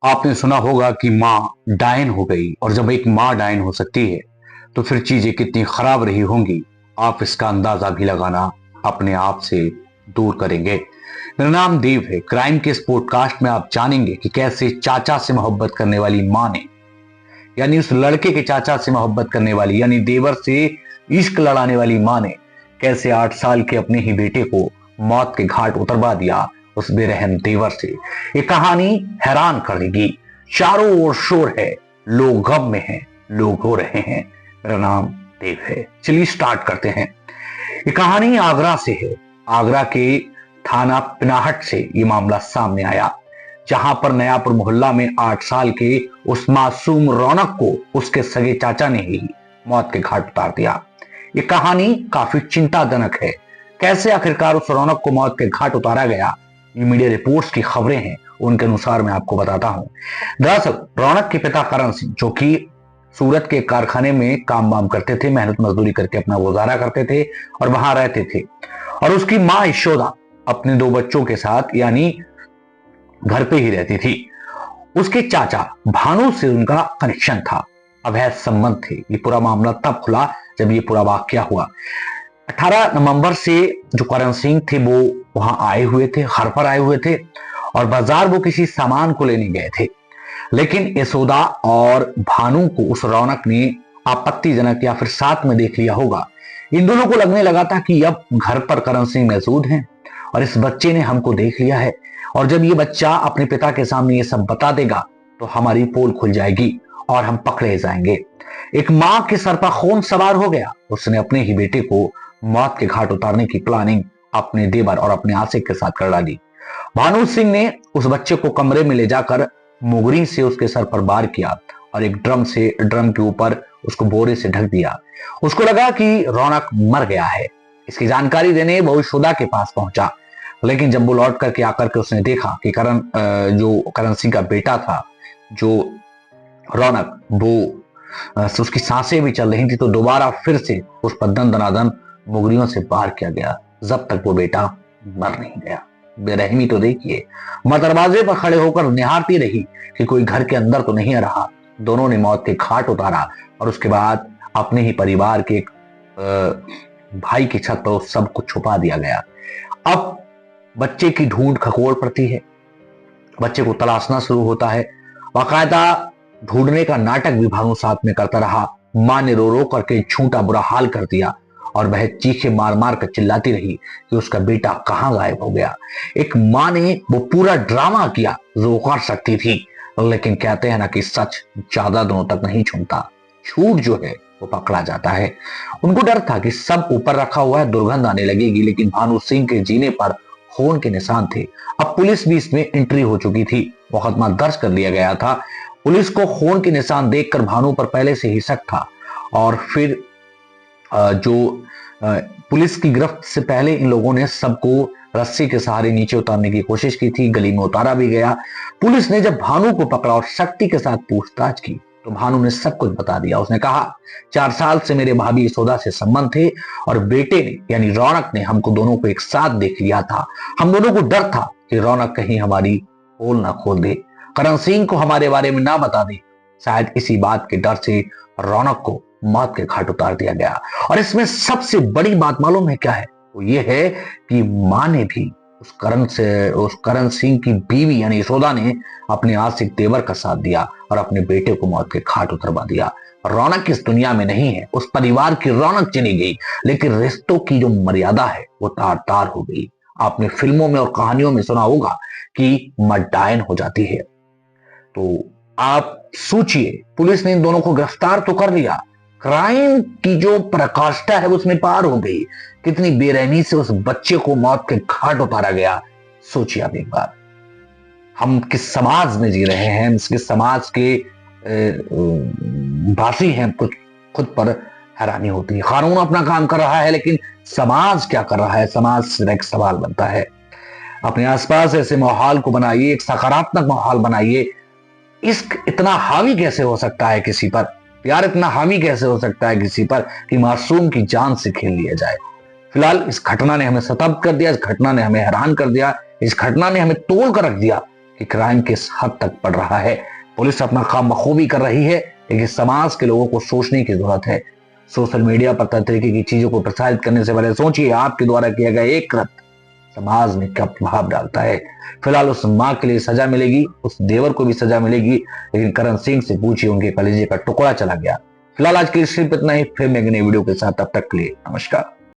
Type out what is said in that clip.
आपने सुना होगा कि माँ डायन हो गई, और जब एक माँ डायन हो सकती है तो फिर चीजें कितनी खराब रही होंगी, आप इसका अंदाजा भी लगाना अपने आप से दूर करेंगे। मेरा नाम देव है। क्राइम के इस पॉडकास्ट में आप जानेंगे कि कैसे चाचा से मोहब्बत करने वाली माँ ने, यानी उस लड़के के चाचा से मोहब्बत करने वाली, यानी देवर से इश्क लड़ाने वाली माँ ने कैसे 8 साल के अपने ही बेटे को मौत के घाट उतरवा दिया उस बेरहम देवर से। ये कहानी हैरान कर देगी। चारों ओर शोर है, लोग गम में हैं, लोग रो रहे हैं। मेरा नाम देव है। चलिए स्टार्ट करते हैं। ये कहानी आगरा से है। आगरा के थाना पिनाहट से ये मामला सामने आया, जहां पर नयापुर मोहल्ला में 8 साल के उस मासूम रौनक को उसके सगे चाचा ने ही मौत के घाट उतार दिया। ये कहानी काफी चिंताजनक है। कैसे आखिरकार उस रौनक को मौत के घाट उतारा गया, ये मीडिया रिपोर्ट्स की खबरें हैं, उनके अनुसार मैं आपको बताता हूं। दरअसल रौनक के पिता करण सिंह, जो कि सूरत के कारखाने में काम वाम करते थे, मेहनत मजदूरी करके अपना गुजारा करते थे और वहां रहते थे, और उसकी मां यशोदा अपने 2 बच्चों के साथ यानी घर पे ही रहती थी। उसके चाचा भानु से उनका कनेक्शन था, अवैध संबंध थे। ये पूरा मामला तब खुला जब ये पूरा वाकया हुआ। 18 नवंबर से जो करण सिंह थे वो वहां आए हुए थे, घर पर आए हुए थे, और बाजार वो किसी सामान को लेने गए थे। लेकिन यशोदा और भानु को उस रौनक ने आपत्तिजनक या फिर साथ में देख लिया होगा। इन दोनों को लगने लगा था कि अब घर पर करण सिंह मौजूद हैं और इस बच्चे ने हमको देख लिया है, और जब ये बच्चा अपने पिता के सामने ये सब बता देगा तो हमारी पोल खुल जाएगी और हम पकड़े जाएंगे। एक मां के सर पर खून सवार हो गया। उसने अपने ही बेटे को मौत के घाट उतारने की प्लानिंग अपने देवर और अपने आशिक के साथ कर डाली। भानु सिंह ने उस बच्चे को कमरे में ले जाकर मुगरी से उसके सर पर वार किया और एक ड्रम के ऊपर उसको बोरे से ढक दिया। उसको लगा कि रौनक मर गया है। इसकी जानकारी देने वो यशोदा के पास पहुंचा, लेकिन जब वो लौट करके आकर के उसने देखा कि करण सिंह का बेटा था, जो रौनक, वो उसकी सांसें भी चल रही थी, तो दोबारा फिर से उस पर दन दनादन मुगरियों से वार किया गया, जब तक वो बेटा मर नहीं गया। बेरहमी तो देखिए। मां दरवाजे पर खड़े होकर निहारती रही कि कोई घर के अंदर तो नहीं आ रहा। दोनों ने मौत के घाट उतारा और उसके बाद अपने ही परिवार के एक भाई की छत पर उस सब को छुपा दिया गया। अब बच्चे की ढूंढ खगोल पड़ती है, बच्चे को तलाशना शुरू होता है। बाकायदा ढूंढने का नाटक भी भानु साथ में करता रहा। मां ने रो रो करके झूठा बुरा हाल कर दिया और वह चीखे मार मार कर चिल्लाती रही कि उसका बेटा कहां गायब हो गया। एक मां ने वो पूरा ड्रामा किया जो कर सकती थी, लेकिन कहते हैं ना कि सच ज्यादा दिनों तक नहीं छूटता, झूठ जो है वो पकड़ा जाता है। उनको डर था कि सब ऊपर रखा हुआ है, दुर्गंध आने लगेगी, लेकिन भानु सिंह के जीने पर खून के निशान थे। अब पुलिस भी इसमें एंट्री हो चुकी थी, मुकदमा दर्ज कर लिया गया था। पुलिस को खून के निशान देखकर भानु पर पहले से ही शक था, और फिर पुलिस की गिरफ्त से पहले इन लोगों ने सबको रस्सी के सहारे नीचे उतारने की कोशिश की थी। गली में उतारा भी गया। पुलिस ने जब भानु को पकड़ा और शक्ति के साथ पूछताछ की तो भानु ने सब कुछ बता दिया। उसने कहा, 4 साल से मेरे भाभी यशोदा से संबंध थे और बेटे ने यानी रौनक ने हमको दोनों को एक साथ देख लिया था। हम दोनों को डर था कि रौनक कहीं हमारी पोल ना खोल दे, करण सिंह को हमारे बारे में ना बता दे। शायद इसी बात के डर से रौनक को मौत के घाट उतार दिया गया। और इसमें सबसे बड़ी बात मालूम है क्या है? वो ये है कि मां ने भी उस करण सिंह की बीवी यानी यशोदा ने अपने आशिक देवर का साथ दिया और अपने बेटे को मौत के घाट उतरवा दिया। रौनक इस दुनिया में नहीं है, उस परिवार की रौनक चली गई, लेकिन रिश्तों की जो मर्यादा है वो तार तार हो गई। आपने फिल्मों में और कहानियों में सुना होगा कि मर्डायन हो जाती है। तो आप सोचिए, पुलिस ने इन दोनों को गिरफ्तार तो कर लिया, क्राइम की जो प्रकाष्ठा है उसमें पार हो गई। कितनी बेरहमी से उस बच्चे को मौत के घाट उतारा गया। सोचिए आप एक बार, हम किस समाज में जी रहे हैं, किस समाज के वासी हैं, कुछ खुद पर हैरानी होती है। कानून अपना काम कर रहा है, लेकिन समाज क्या कर रहा है? समाज से एक सवाल बनता है। अपने आसपास ऐसे माहौल को बनाइए, एक सकारात्मक माहौल बनाइए। इश्क इतना हावी कैसे हो सकता है किसी पर? प्यार इतना हावी कैसे हो सकता है किसी पर कि मासूम की जान से खेल लिया जाए? फिलहाल इस घटना ने हमें सतर्क कर दिया, इस घटना ने हमें हैरान कर दिया, इस घटना ने हमें तोड़ कर रख दिया कि क्राइम किस हद तक बढ़ रहा है। पुलिस अपना काम बखूबी कर रही है, लेकिन समाज के लोगों को सोचने की जरूरत है। सोशल मीडिया पर तरह तरीके की चीजों को प्रसारित करने से पहले सोचिए आपके द्वारा किया गया एक कृत्य समाज में क्या प्रभाव डालता है। फिलहाल उस मां के लिए सजा मिलेगी, उस देवर को भी सजा मिलेगी, लेकिन करण सिंह से पूछिए, उनके कलेजे का टुकड़ा चला गया। फिलहाल आज के लिए सिर्फ इतना ही, फिर मैं एक नई वीडियो के साथ, तब तक के लिए नमस्कार।